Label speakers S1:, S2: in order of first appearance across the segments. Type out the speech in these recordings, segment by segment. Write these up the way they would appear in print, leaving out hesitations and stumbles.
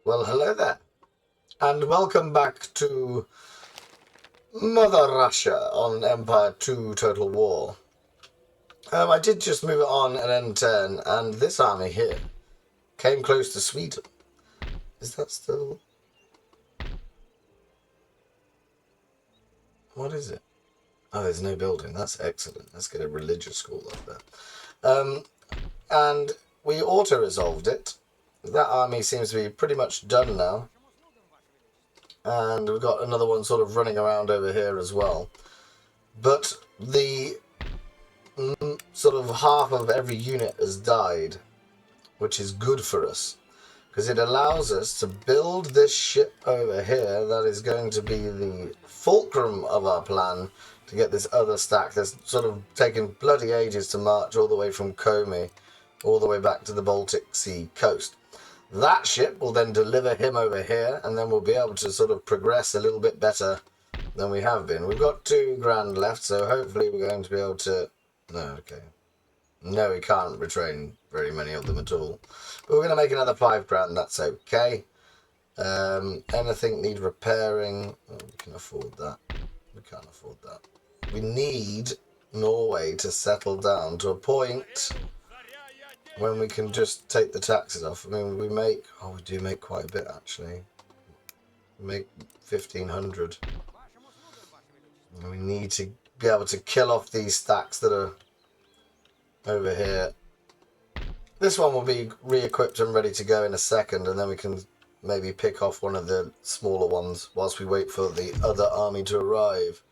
S1: Well, hello there, and welcome back to Mother Russia on Empire 2 Total War. I did just move it on at N10, and this army here came close to Sweden. Is that still... What is it? Oh, there's no building. That's excellent. Let's get a religious school up there. And we auto-resolved it. That army seems to be pretty much done now. And we've got another one sort of running around over here as well. But the sort of half of every unit has died, which is good for us, because it allows us to build this ship over here that is going to be the fulcrum of our plan to get this other stack that's sort of taken bloody ages to march all the way from Komi all the way back to the Baltic Sea coast. That ship will then deliver him over here, and then we'll be able to sort of progress a little bit better than we have been. We've got 2 grand left, so hopefully we're going to be able to... No, okay. No, we can't retrain very many of them at all. But we're going to make another 5 grand, that's okay. Anything need repairing? Oh, we can afford that. We can't afford that. We need Norway to settle down to a point when we can just take the taxes off. I mean, we make... Oh, we do make quite a bit, actually. We make 1,500. And we need to be able to kill off these stacks that are over here. This one will be re-equipped and ready to go in a second, and then we can maybe pick off one of the smaller ones whilst we wait for the other army to arrive.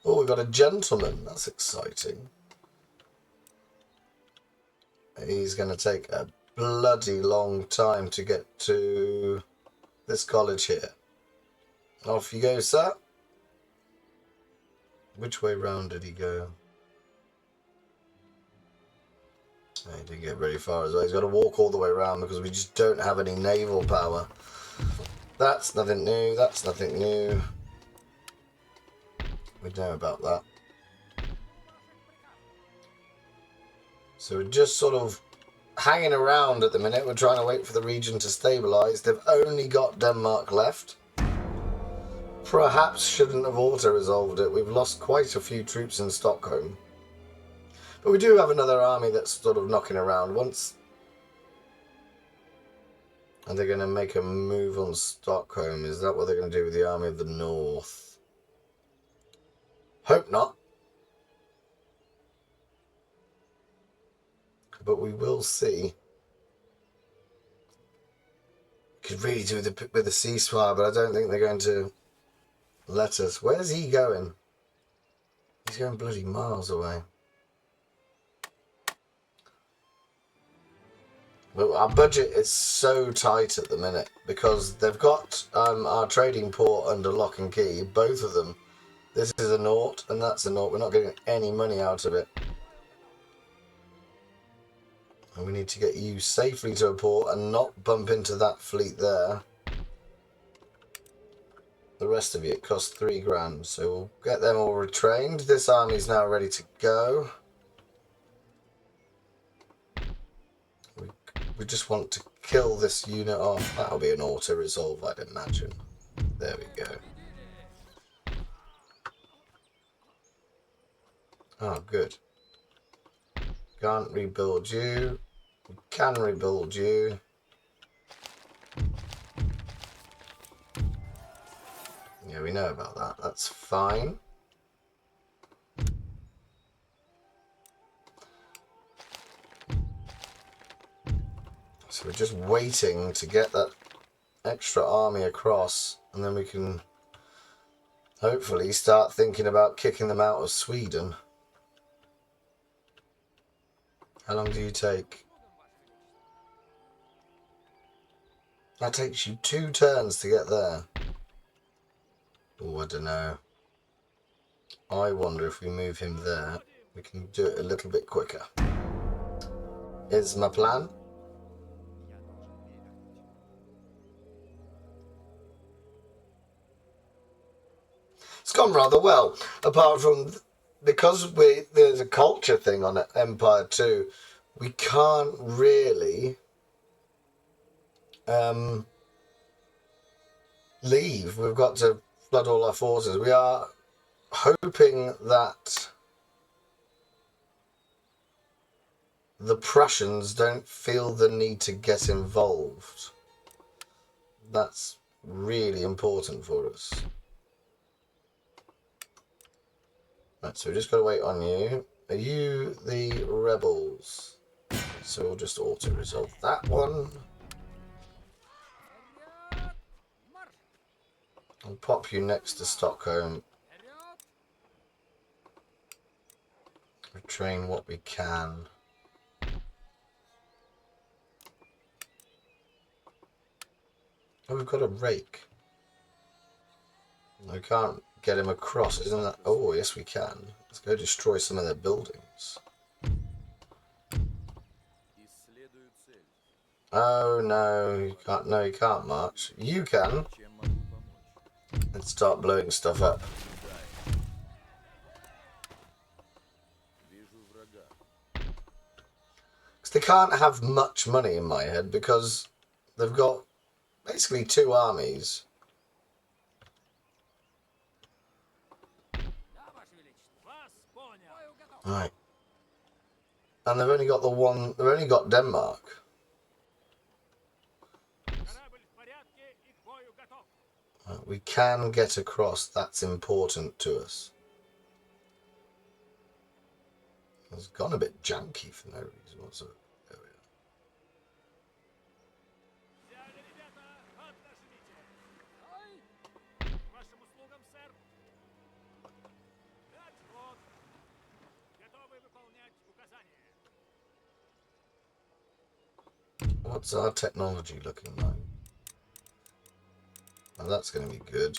S1: Oh, we've got a gentleman. That's exciting. He's going to take a bloody long time to get to this college here. Off you go, sir. Which way round did he go? He didn't get very far as well. He's got to walk all the way around because we just don't have any naval power. That's nothing new. That's nothing new. We know about that. So we're just sort of hanging around at the minute. We're trying to wait for the region to stabilise. They've only got Denmark left. Perhaps shouldn't have auto-resolved it. We've lost quite a few troops in Stockholm. But we do have another army that's sort of knocking around once. And they're going to make a move on Stockholm. Is that what they're going to do with the Army of the North? Hope not. But we will see. Could really do with a ceasefire, but I don't think they're going to let us. Where's he going? He's going bloody miles away. Well, our budget is so tight at the minute because they've got our trading port under lock and key, both of them. This is a naught and that's a naught. We're not getting any money out of it. And we need to get you safely to a port and not bump into that fleet there. The rest of it costs 3 grand, so we'll get them all retrained. This army is now ready to go. We just want to kill this unit off. That'll be an auto-resolve, I'd imagine. There we go. Oh, good. Can't rebuild you. We can rebuild you. Yeah, we know about that. That's fine. So we're just waiting to get that extra army across, and then we can hopefully start thinking about kicking them out of Sweden. How long do you take? That takes you 2 turns to get there. Oh, I don't know. I wonder if we move him there, we can do it a little bit quicker. Here's my plan. It's gone rather well, apart from because there's a culture thing on Empire 2, we can't really leave. We've got to flood all our forces. We are hoping that the Prussians don't feel the need to get involved. That's really important for us. Right, so we just got to wait on you. Are you the rebels? So we'll just auto-resolve that one. I'll pop you next to Stockholm. Retrain what we can. Oh, we've got a rake. I can't get him across, isn't that? Oh, yes, we can. Let's go destroy some of their buildings. Oh, no, you can't. No, you can't march. You can. Let's start blowing stuff up. Because they can't have much money in my head because they've got basically 2 armies. Right. And they've only got the one, they've only got Denmark. Right, we can get across, that's important to us. It's gone a bit janky for no reason whatsoever. There we are. What's our technology looking like? Well, that's going to be good.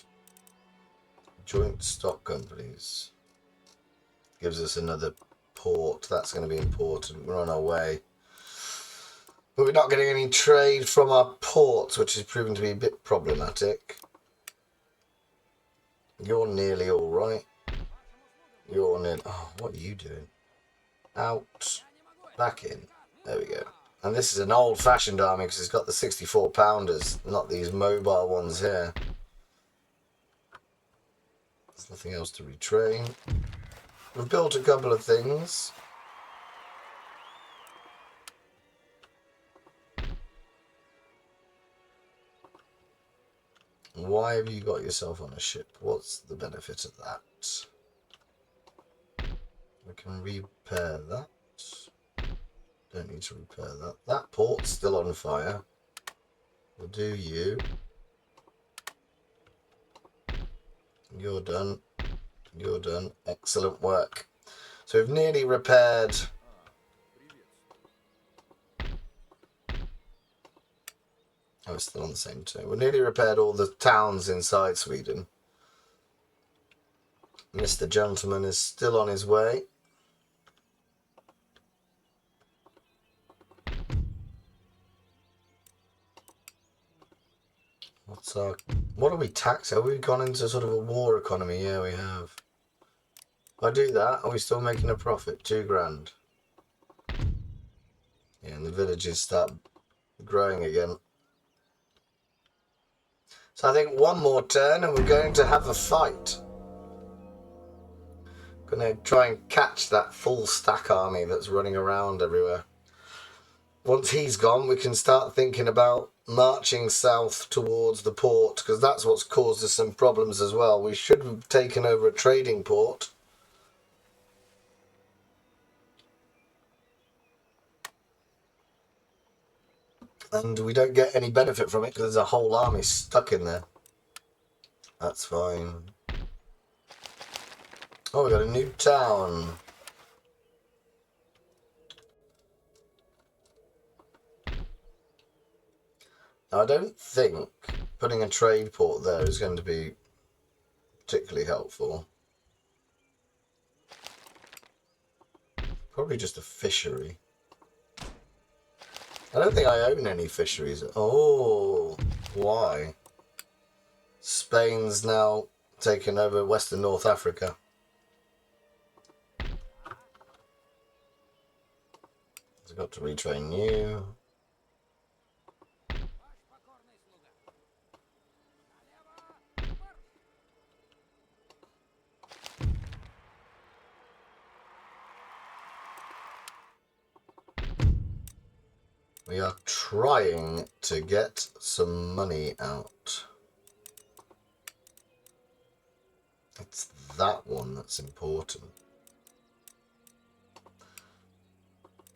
S1: Joint stock companies. Gives us another port. That's going to be important. We're on our way. But we're not getting any trade from our ports, which is proving to be a bit problematic. You're nearly all right. You're nearly... Oh, what are you doing? Out. Back in. There we go. And this is an old-fashioned army because it's got the 64-pounders, not these mobile ones here. There's nothing else to retrain. We've built a couple of things. Why have you got yourself on a ship? What's the benefit of that? We can repair that. Don't need to repair that. That port's still on fire. We'll do you. You're done. You're done. Excellent work. So we've nearly repaired... Oh, it's still on the same turn. We've nearly repaired all the towns inside Sweden. Mr. Gentleman is still on his way. What's our... What are we taxing? Have we gone into sort of a war economy? Yeah, we have. If I do that, are we still making a profit? 2 grand. Yeah, and the villages start growing again. So I think one more turn and we're going to have a fight. Going to try and catch that full stack army that's running around everywhere. Once he's gone, we can start thinking about marching south towards the port, because that's what's caused us some problems as well. We should have taken over a trading port. And we don't get any benefit from it because there's a whole army stuck in there. That's fine. Oh, we got a new town. Now, I don't think putting a trade port there is going to be particularly helpful. Probably just a fishery. I don't think I own any fisheries. Oh, why? Spain's now taken over Western North Africa. I've got to retrain you. We are trying to get some money out. It's that one that's important.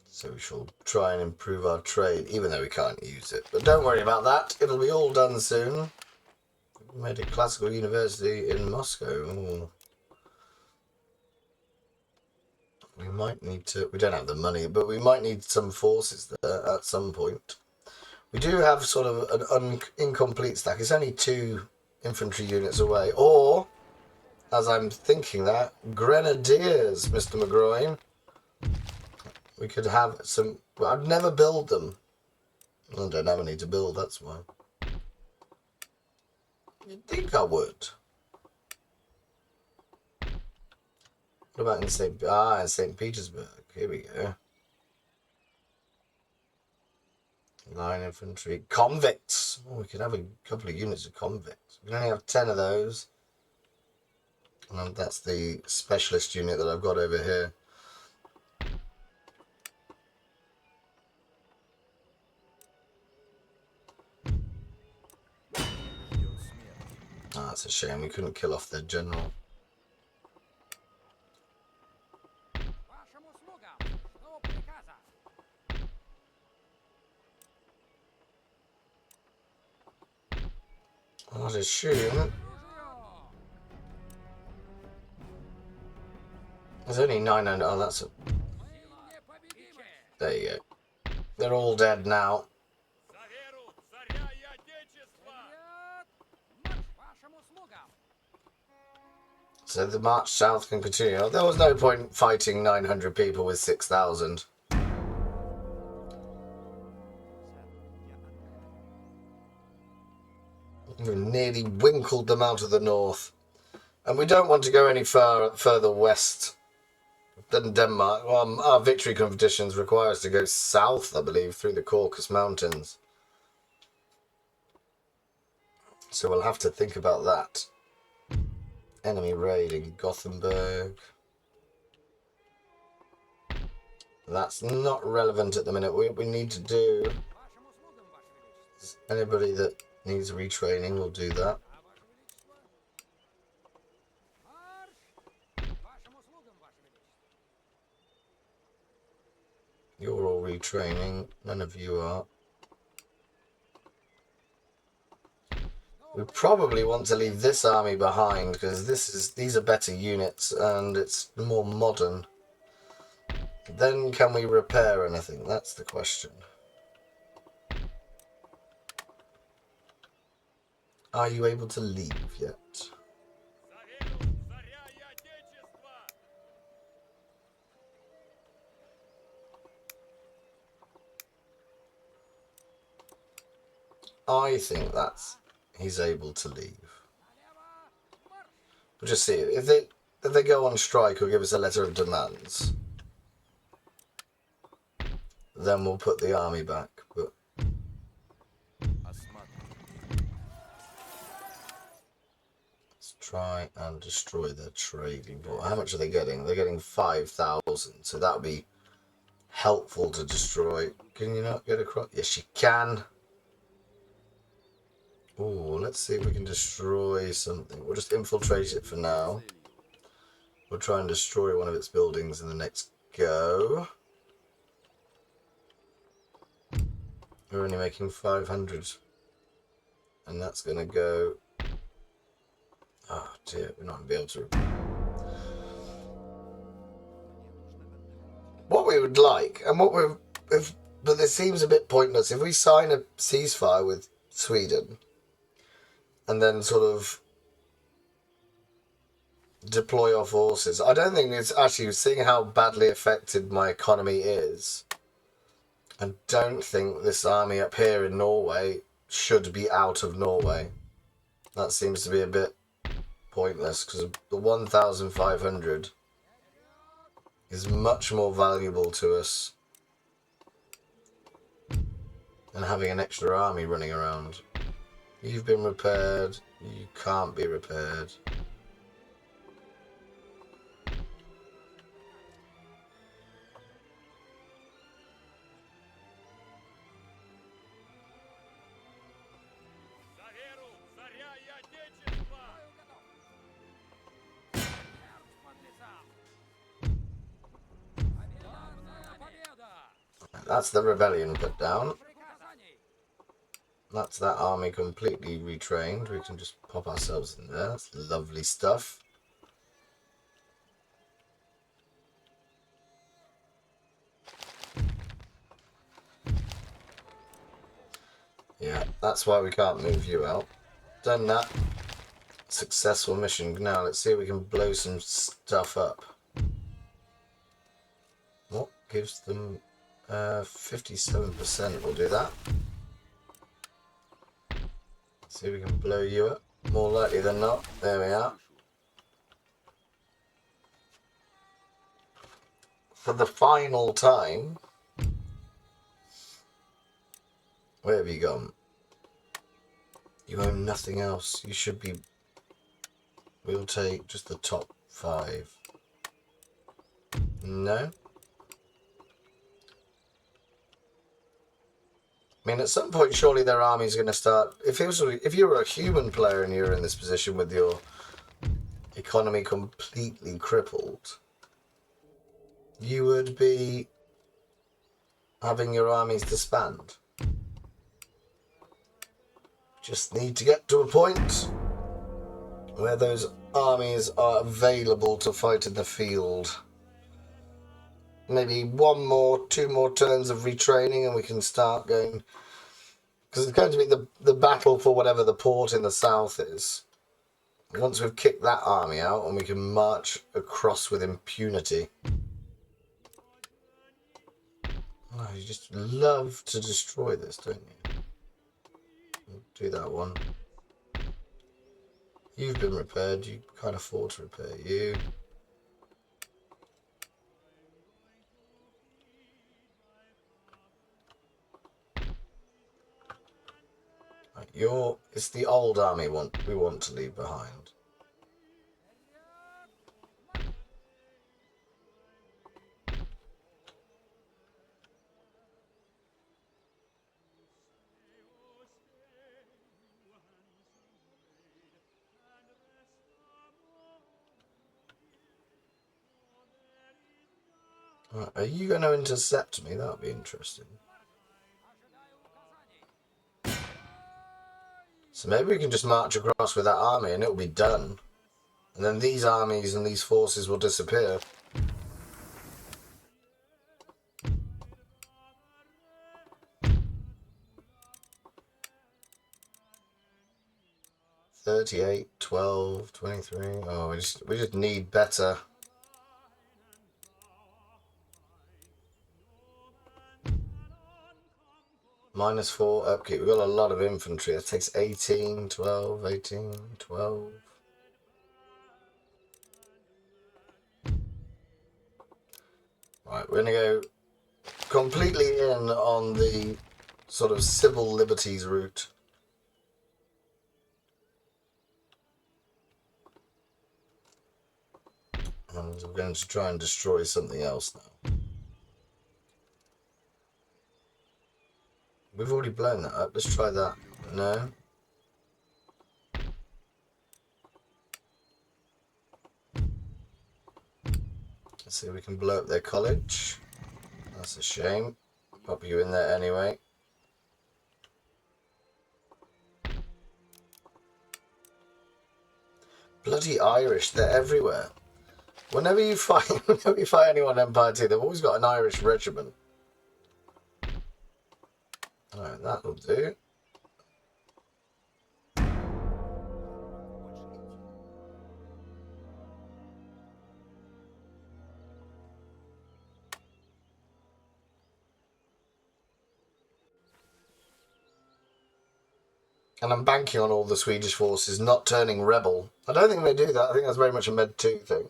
S1: So we shall try and improve our trade, even though we can't use it. But don't worry about that. It'll be all done soon. We made a classical university in Moscow. Ooh. We might need to... We don't have the money, but we might need some forces there at some point. We do have sort of an incomplete stack. It's only 2 infantry units away. Or, as I'm thinking that, grenadiers, Mr. McGroin. We could have some... Well, I'd never build them. I don't have any to build, that's why. You'd think I would. What about in St. Petersburg? Here we go. Line infantry. Convicts! Oh, we could have a couple of units of convicts. We can only have 10 of those. And that's the specialist unit that I've got over here. Ah, that's a shame. We couldn't kill off their general. I'd assume there's only 900. Oh, that's a... There you go. They're all dead now. So the march south can continue. There was no point fighting 900 people with 6,000. We nearly winkled them out of the north. And we don't want to go any further west than Denmark. Well, our victory competitions require us to go south, I believe, through the Caucasus Mountains. So we'll have to think about that. Enemy raid in Gothenburg. That's not relevant at the minute. What we need to do... Anybody that needs retraining will do that. You're all retraining. None of you are. We probably want to leave this army behind because these are better units and it's more modern. Then can we repair anything? That's the question. Are you able to leave yet? I think he's able to leave. We'll just see. If they go on strike or give us a letter of demands, then we'll put the army back. But let's try and destroy their trading port. How much are they getting? They're getting 5,000, so that would be helpful to destroy. Can you not get across? Yes, you can. Oh, let's see if we can destroy something. We'll just infiltrate it for now. We'll try and destroy one of its buildings in the next go. We're only making 500. And that's going to go... Oh dear, we're not going to be able to... What we would like, and what we're... But this seems a bit pointless. If we sign a ceasefire with Sweden... and then sort of deploy our forces. I don't think it's actually, seeing how badly affected my economy is, I don't think this army up here in Norway should be out of Norway. That seems to be a bit pointless because the 1,500 is much more valuable to us than having an extra army running around. You've been repaired. You can't be repaired. That's the rebellion put down. That's that army completely retrained. We can just pop ourselves in there. That's lovely stuff. Yeah, that's why we can't move you out. Done that. Successful mission. Now let's see if we can blow some stuff up. What gives them 57%? We'll do that. See if we can blow you up. More likely than not. There we are. For the final time. Where have you gone? You own nothing else. You should be... We'll take just the top 5. No? I mean, at some point, surely their army's going to start... If you were a human player and you were in this position with your economy completely crippled, you would be having your armies disband. Just need to get to a point where those armies are available to fight in the field. Maybe 1 more, 2 more turns of retraining and we can start going. Because it's going to be the battle for whatever the port in the south is. Once we've kicked that army out and we can march across with impunity. Oh, you just love to destroy this, don't you? Do that one. You've been repaired. You can't afford to repair you. Right, it's the old army we want to leave behind. Right, are you going to intercept me? That'll be interesting. So maybe we can just march across with that army and it'll be done. And then these armies and these forces will disappear. $38, $12, $23. Oh, we just need better. -4 upkeep. We've got a lot of infantry. It takes 18, 12, 18, 12. Right, we're going to go completely in on the sort of civil liberties route. And we're going to try and destroy something else now. We've already blown that up. Let's try that. No. Let's see if we can blow up their college. That's a shame. Pop you in there anyway. Bloody Irish, they're everywhere. Whenever you fight anyone in Empire 2, they've always got an Irish regiment. Alright, that'll do. And I'm banking on all the Swedish forces not turning rebel. I don't think they do that. I think that's very much a Med 2 thing.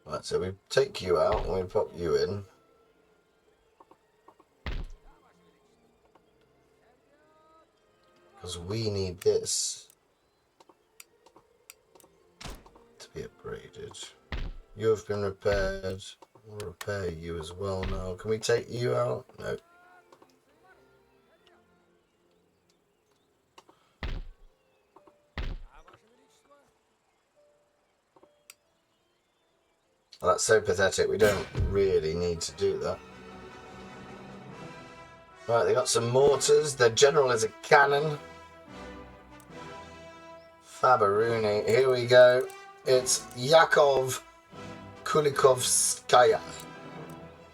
S1: Right, so we take you out and we pop you in. Because we need this to be upgraded. You have been repaired. We'll repair you as well now. Can we take you out? No. Well, that's so pathetic. We don't really need to do that. Right, they got some mortars. Their general is a cannon. Fabaruni. Here we go. It's Yakov Kulikovskaya.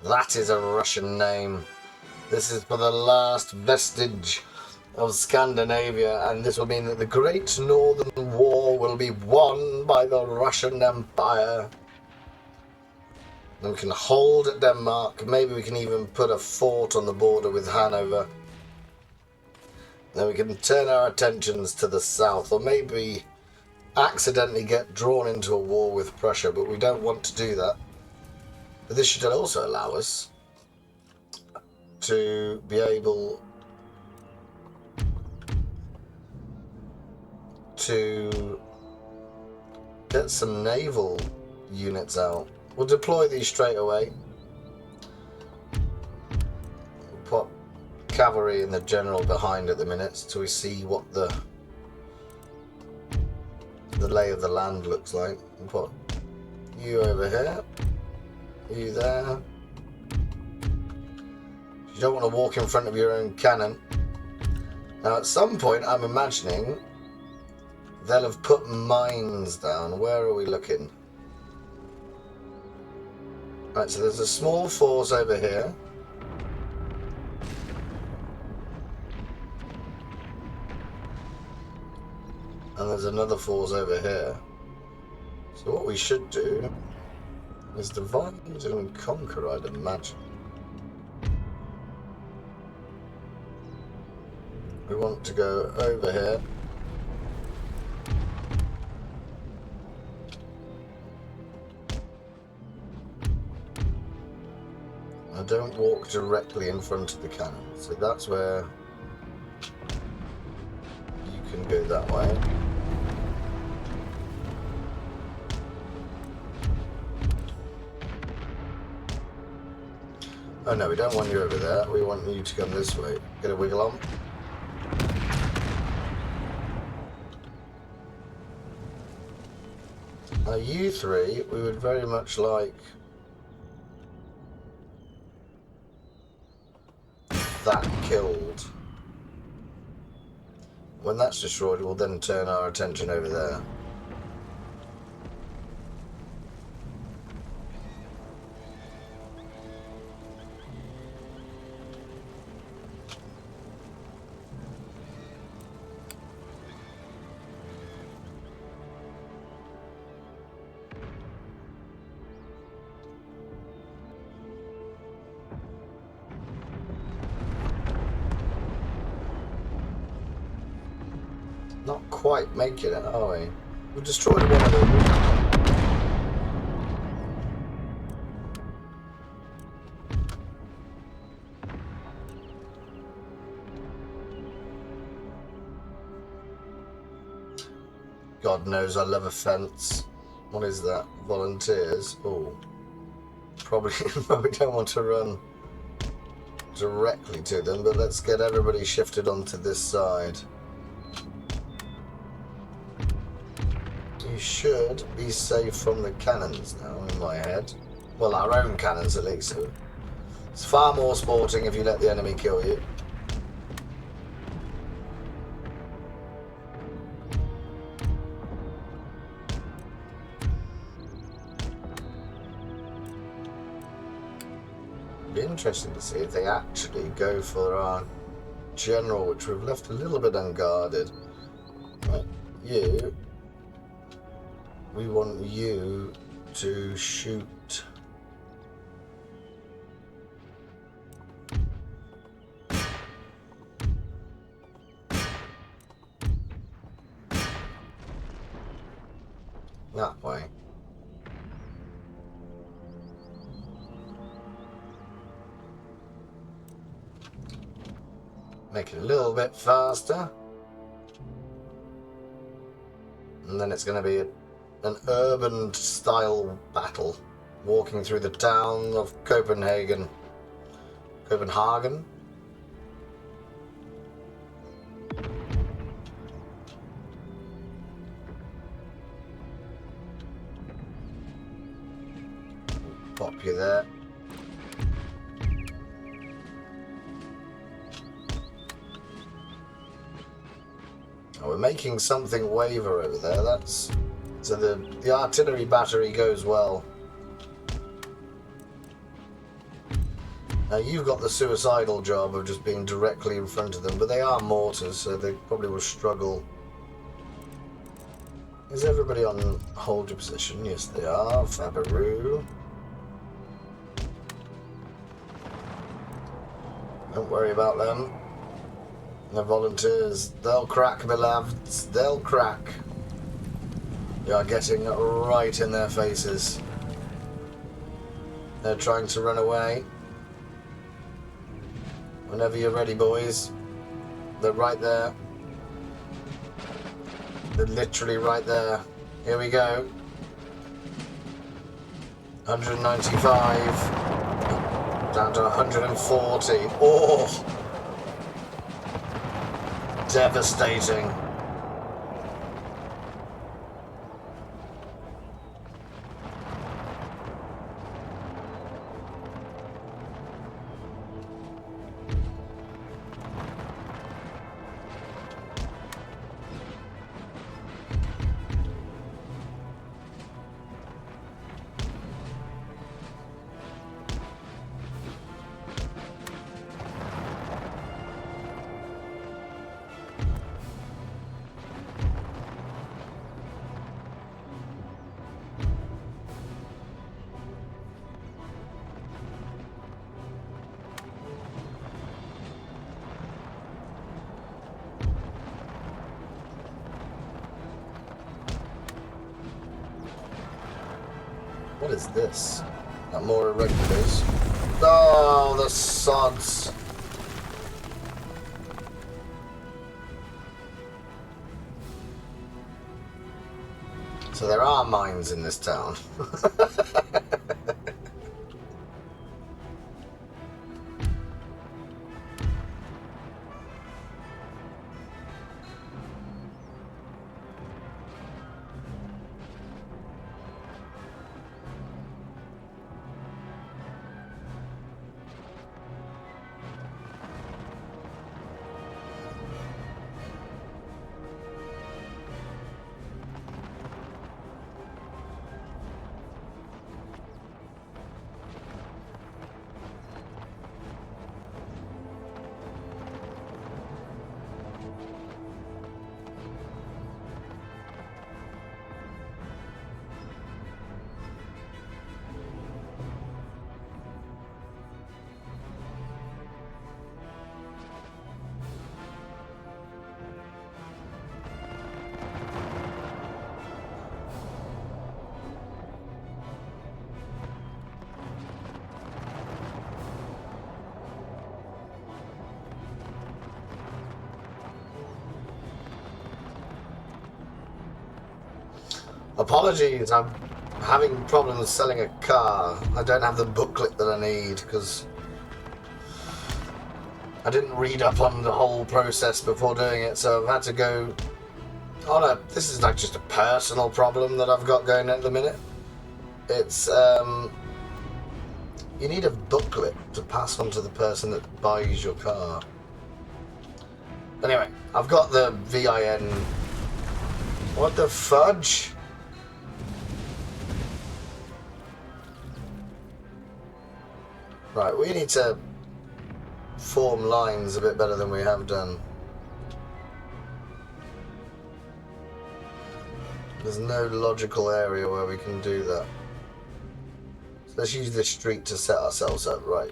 S1: That is a Russian name. This is for the last vestige of Scandinavia, and this will mean that the Great Northern War will be won by the Russian Empire. And we can hold Denmark. Maybe we can even put a fort on the border with Hanover. Then we can turn our attentions to the south, or maybe accidentally get drawn into a war with Prussia, but we don't want to do that. But this should also allow us to be able to get some naval units out. We'll deploy these straight away. We'll put cavalry and the general behind at the minute so we see what the lay of the land looks like. We'll put you over here, you there. You don't want to walk in front of your own cannon. Now at some point I'm imagining they'll have put mines down. Where are we looking? Right, so there's a small force over here. And there's another force over here. So what we should do is divide and conquer, I'd imagine. We want to go over here. I don't walk directly in front of the cannon, so that's where you can go that way. Oh no, we don't want you over there, we want you to come this way. Get a wiggle on. Now you three, we would very much like that killed. When that's destroyed, we'll then turn our attention over there. Not quite making it, are we? We've destroyed one of them. God knows I love a fence. What is that? Volunteers? Oh. Probably don't want to run directly to them, but let's get everybody shifted onto this side. You should be safe from the cannons now, in my head. Well, our own cannons at least. So it's far more sporting if you let the enemy kill you. It'd be interesting to see if they actually go for our general, which we've left a little bit unguarded. Right, you. We want you to shoot. That way. Make it a little bit faster. And then it's going to be an urban style battle, walking through the town of Copenhagen. Pop you there. Oh, we're making something waver over there. That's so the artillery battery goes well. Now you've got the suicidal job of just being directly in front of them, but they are mortars, so they probably will struggle. Is everybody on hold your position? Yes, they are. Fabaroo. Don't worry about them. The volunteers, they'll crack, beloveds. They'll crack. We are getting right in their faces. They're trying to run away. Whenever you're ready, boys. They're right there. They're literally right there. Here we go. 195. Down to 140. Oh! Devastating. What is this? Not more irregulars. Oh, the sods. So there are mines in this town. Apologies, I'm having problems selling a car. I don't have the booklet that I need because I didn't read up on the whole process before doing it, so I've had to go on a... This is like just a personal problem that I've got going at the minute. It's, you need a booklet to pass on to the person that buys your car. Anyway, I've got the VIN. What the fudge? Right, we need to form lines a bit better than we have done. There's no logical area where we can do that. So let's use this street to set ourselves up, right.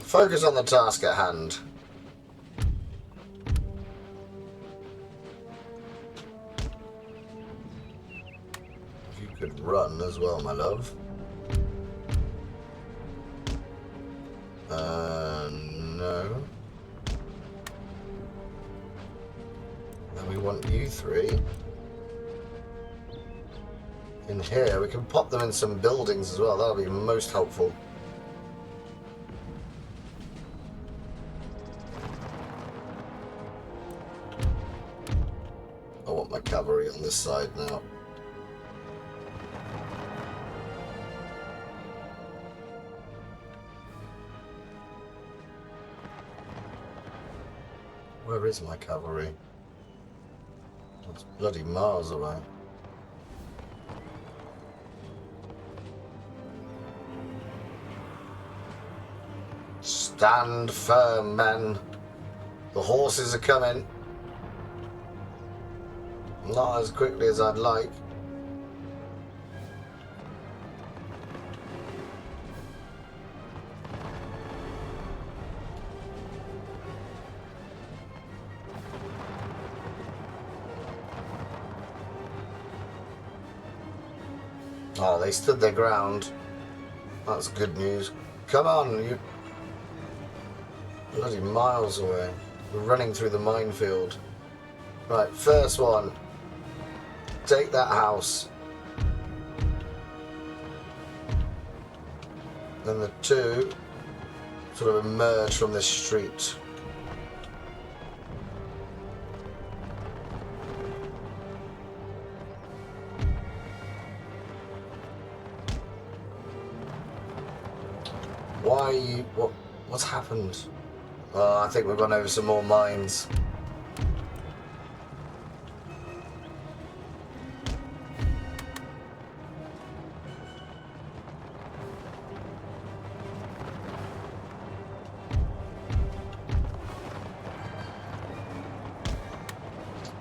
S1: Focus on the task at hand. If you could run as well, my love. No. Then we want you three. In here, we can pop them in some buildings as well. That'll be most helpful. I want my cavalry on this side now. Where is my cavalry? It's bloody miles away. Stand firm, men. The horses are coming. Not as quickly as I'd like. Oh, they stood their ground. That's good news. Come on, you... Bloody miles away. We're running through the minefield. Right, first one. Take that house. Then the two sort of emerge from this street. Why are you... What's happened? Oh, I think we've gone over some more mines.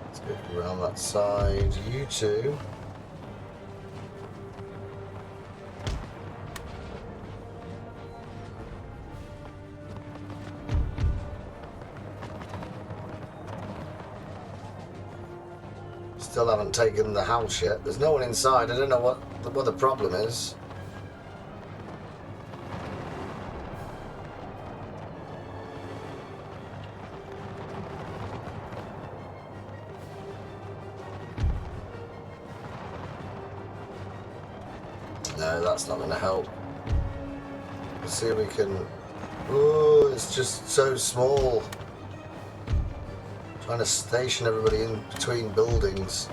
S1: Let's go around that side. You two. Still haven't taken the house yet. There's no one inside. I don't know what the problem is. No, that's not going to help. Let's see if we can... Oh, it's just so small. Trying to station everybody in between buildings.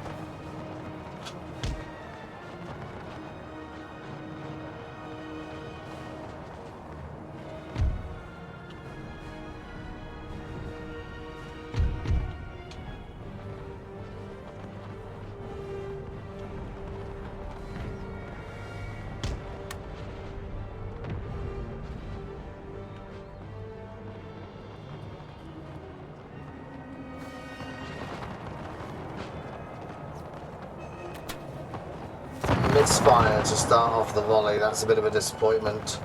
S1: Misfire to start off the volley, that's a bit of a disappointment.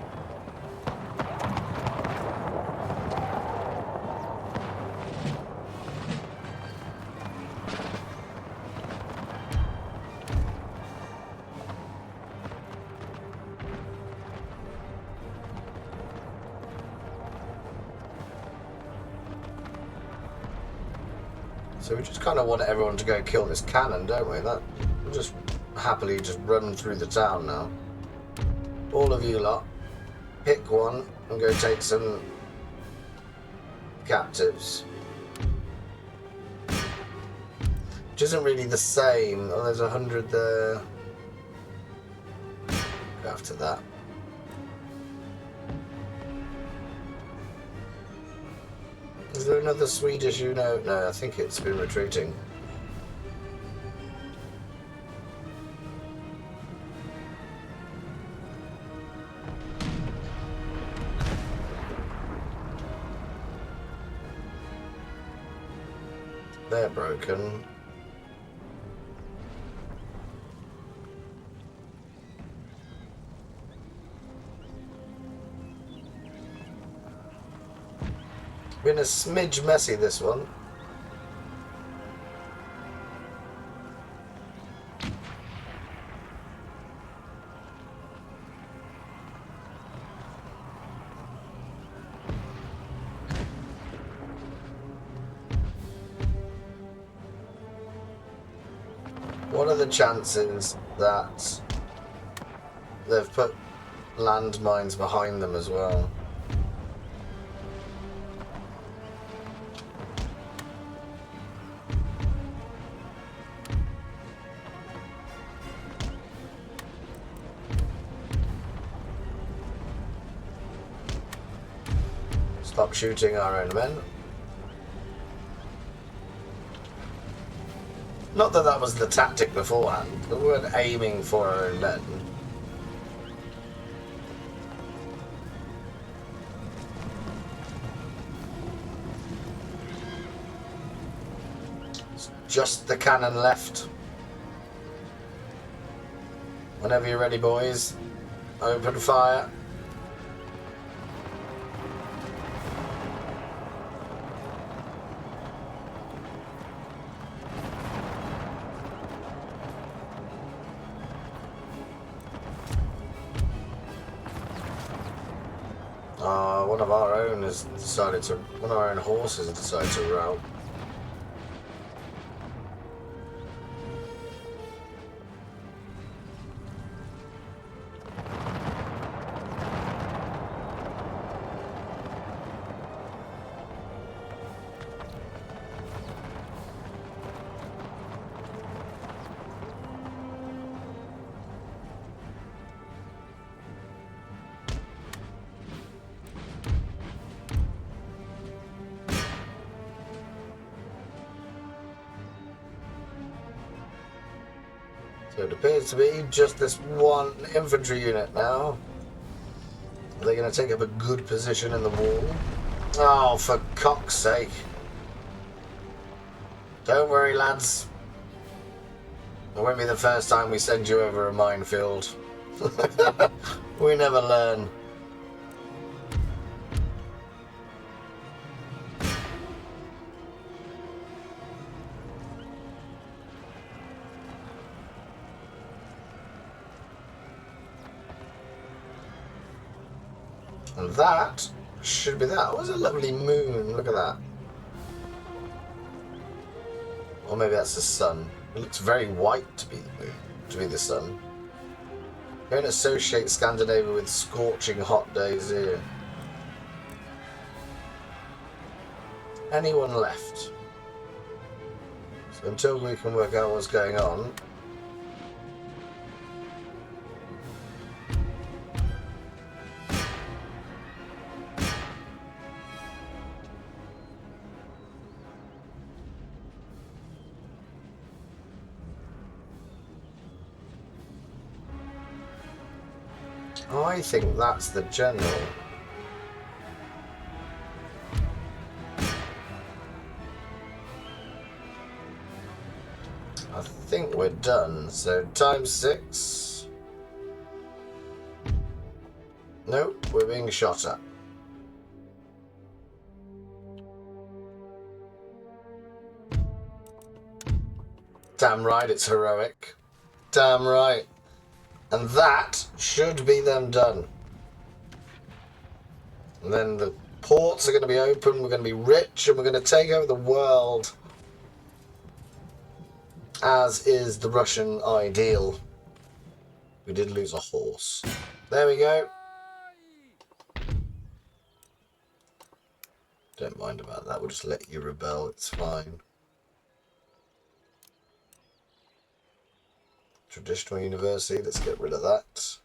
S1: So we just kind of want everyone to go kill this cannon, don't we? That we'll just happily just run through the town now. All of you lot, pick one and go take some captives. Which isn't really the same. Oh, there's 100 there. Go after that. Is there another Swedish unit? No, I think it's been retreating. They're broken. Been a smidge messy, this one. What are the chances that they've put landmines behind them as well? Stop shooting our own men. Not that that was the tactic beforehand. We weren't aiming for our own men. It's just the cannon left. Whenever you're ready, boys, open fire. One of our own has decided to. One of our own horses has decided to rout. So it appears to be just this one infantry unit now. Are they going to take up a good position in the wall? Oh, for cock's sake. Don't worry, lads. It won't be the first time we send you over a minefield. We never learn. And that should be that. What was a lovely moon? Look at that. Or maybe that's the sun. It looks very white to be the moon, to be the sun. Don't associate Scandinavia with scorching hot days here. Anyone left? So until we can work out what's going on. I think that's the general. I think we're done. So times 6. Nope, we're being shot at. Damn right, it's heroic. Damn right. And that should be them done. And then the ports are going to be open, we're going to be rich, and we're going to take over the world. As is the Russian ideal. We did lose a horse. There we go. Don't mind about that, we'll just let you rebel, it's fine. Traditional university, let's get rid of that.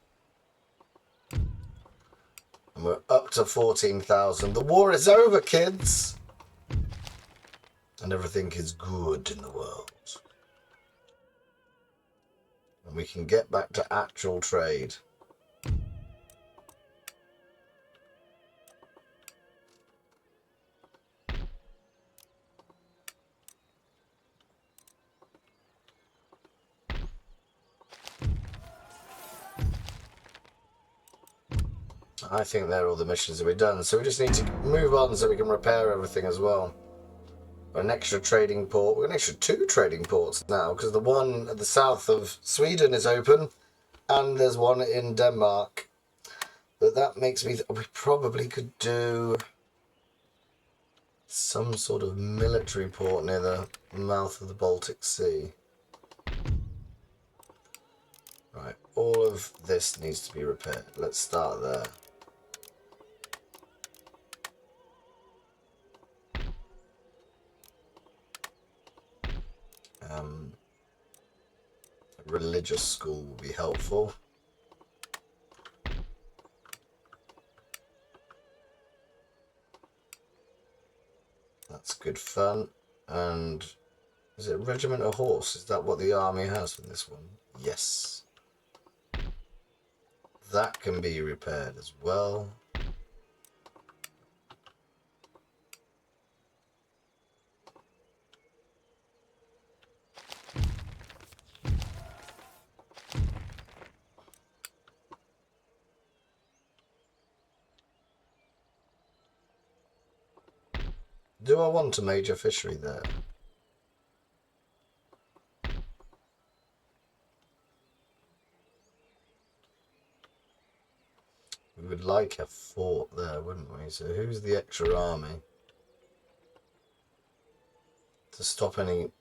S1: And we're up to 14,000. The war is over, kids! And everything is good in the world. And we can get back to actual trade. I think they're all the missions that we've done, so we just need to move on so we can repair everything as well. An extra trading port. We've got an extra 2 trading ports now, because the one at the south of Sweden is open, and there's one in Denmark. But that makes me... we probably could do some sort of military port near the mouth of the Baltic Sea. Right, all of this needs to be repaired. Let's start there. A religious school will be helpful. That's good fun. And Is it a regiment of horse? Is that what the army has for this one? Yes. That can be repaired as well. Do I want a major fishery there? We would like a fort there, wouldn't we? So who's the extra army? To stop any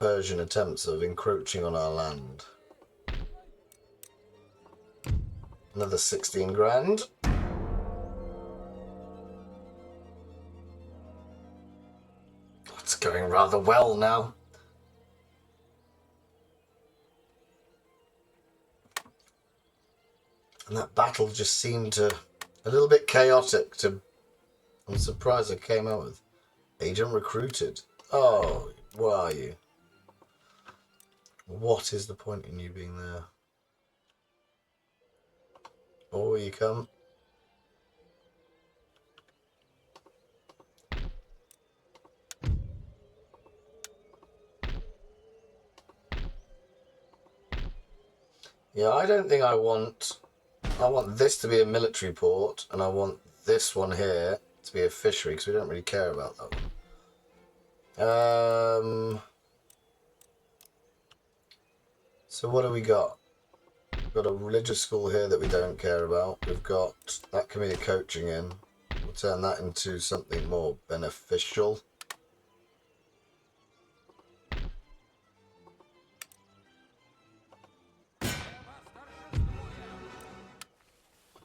S1: Persian attempts of encroaching on our land. Another 16 grand. It's going rather well now. And that battle just seemed a little bit chaotic. I'm surprised I came out with agent recruited. Oh, where are you? What is the point in you being there? Oh, you come. Yeah, I don't think I want this to be a military port, and I want this one here to be a fishery, because we don't really care about that one. So what do we got? We've got a religious school here that we don't care about. We've got that can be a coaching in. We'll turn that into something more beneficial.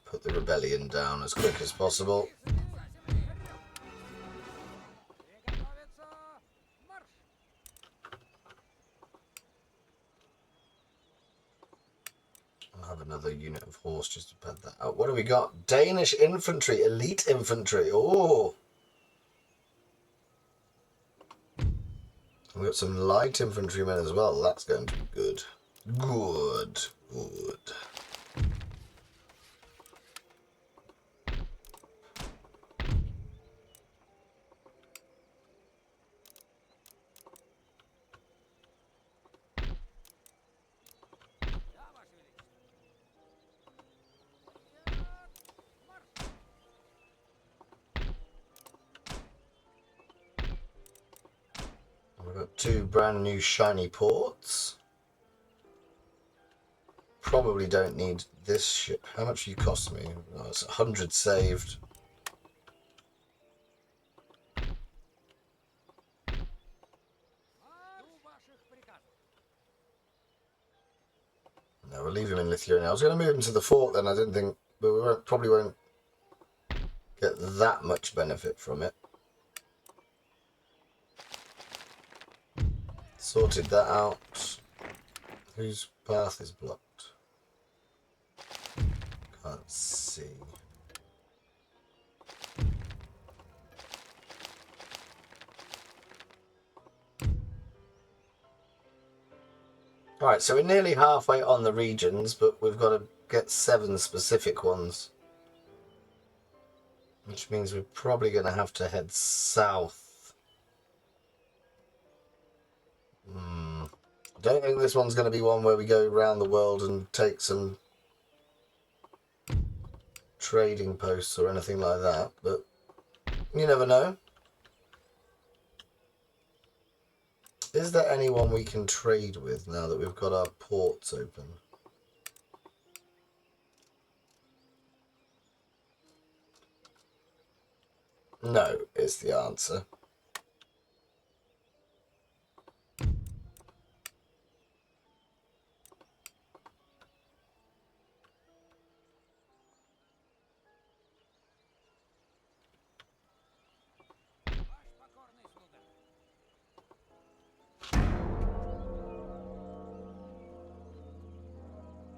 S1: Put the rebellion down as quick as possible. I'll have another unit of horse just to pad that out. What do we got? Danish infantry, elite infantry. Oh! We've got some light infantrymen as well. That's going to be good. Good. We've got 2 brand new shiny ports. Probably don't need this ship. How much do you cost me? Oh, it's 100 saved. No, we'll leave him in Lithuania. I was going to move him to the fort then. I didn't think, but we probably won't get that much benefit from it. Sorted that out. Whose path is blocked? Can't see. Alright, so we're nearly halfway on the regions, but we've got to get 7 specific ones. Which means we're probably going to have to head south. I don't think this one's going to be one where we go around the world and take some trading posts or anything like that, but you never know. Is there anyone we can trade with now that we've got our ports open? No, is the answer.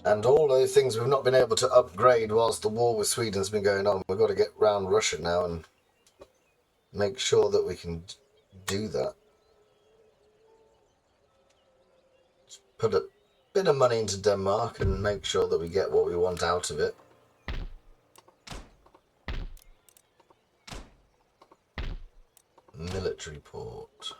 S1: And all those things we've not been able to upgrade whilst the war with Sweden's been going on. We've got to get round Russia now and make sure that we can do that. put a bit of money into Denmark and make sure that we get what we want out of it. Military port.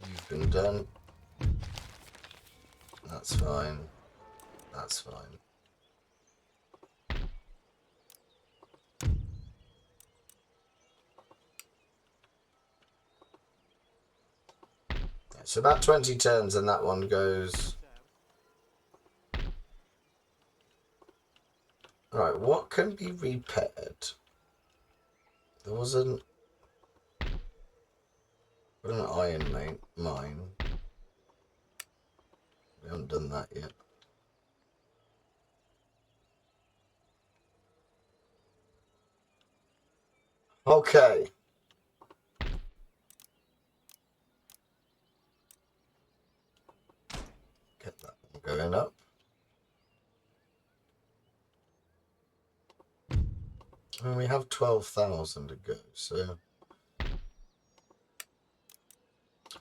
S1: You've been done. That's fine. That's fine. So about 20 turns and that one goes. Right, what can be repaired? There was an iron mine. We haven't done that yet. Okay. Get that one going up. I mean, we have 12,000 to go, so...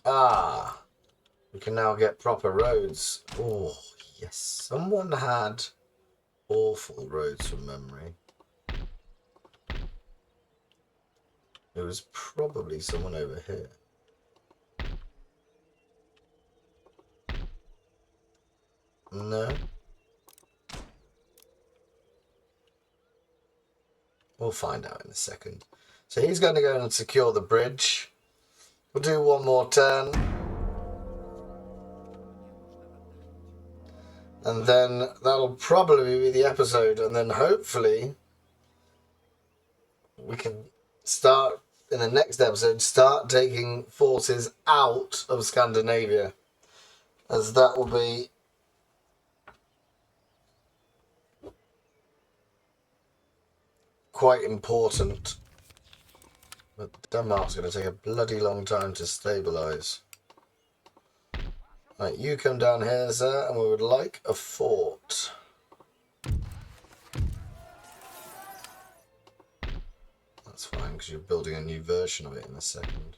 S1: Ah! We can now get proper roads. Oh, yes. Someone had awful roads from memory. It was probably someone over here. No? We'll find out in a second. So he's going to go and secure the bridge. We'll do one more turn. And then that'll probably be the episode. And then hopefully we can start, in the next episode, start taking forces out of Scandinavia. As that will be quite important. But Denmark's going to take a bloody long time to stabilise. Right, you come down here, sir, and we would like a fort. That's fine, because you're building a new version of it in a second.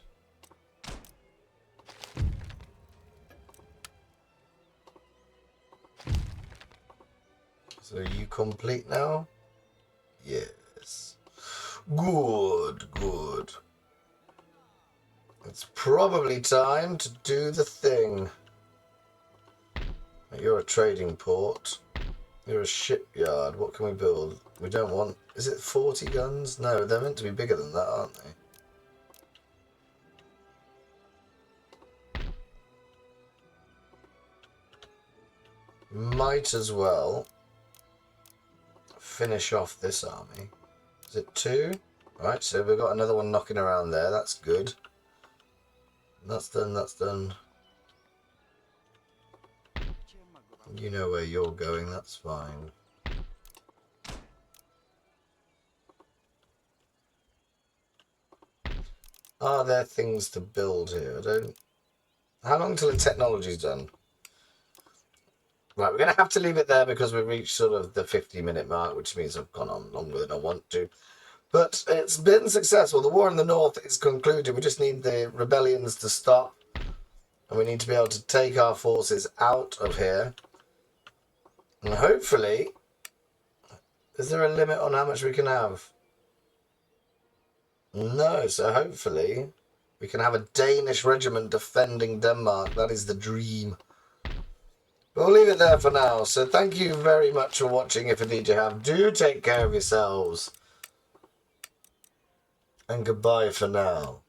S1: So are you complete now? Yes. Good, good. It's probably time to do the thing. You're a trading port. You're a shipyard. What can we build? We don't want... Is it 40 guns? No, they're meant to be bigger than that, aren't they? Might as well finish off this army. Is it 2? Right, so we've got another one knocking around there. That's good. That's done, that's done. You know where you're going, that's fine. Are there things to build here? I don't... How long till the technology's done? Right, we're going to have to leave it there because we've reached sort of the 50-minute mark, which means I've gone on longer than I want to. But it's been successful. The war in the north is concluded. We just need the rebellions to stop. And we need to be able to take our forces out of here. And hopefully... Is there a limit on how much we can have? No, so hopefully we can have a Danish regiment defending Denmark. That is the dream. But we'll leave it there for now. So thank you very much for watching. If indeed you have, do take care of yourselves. And goodbye for now.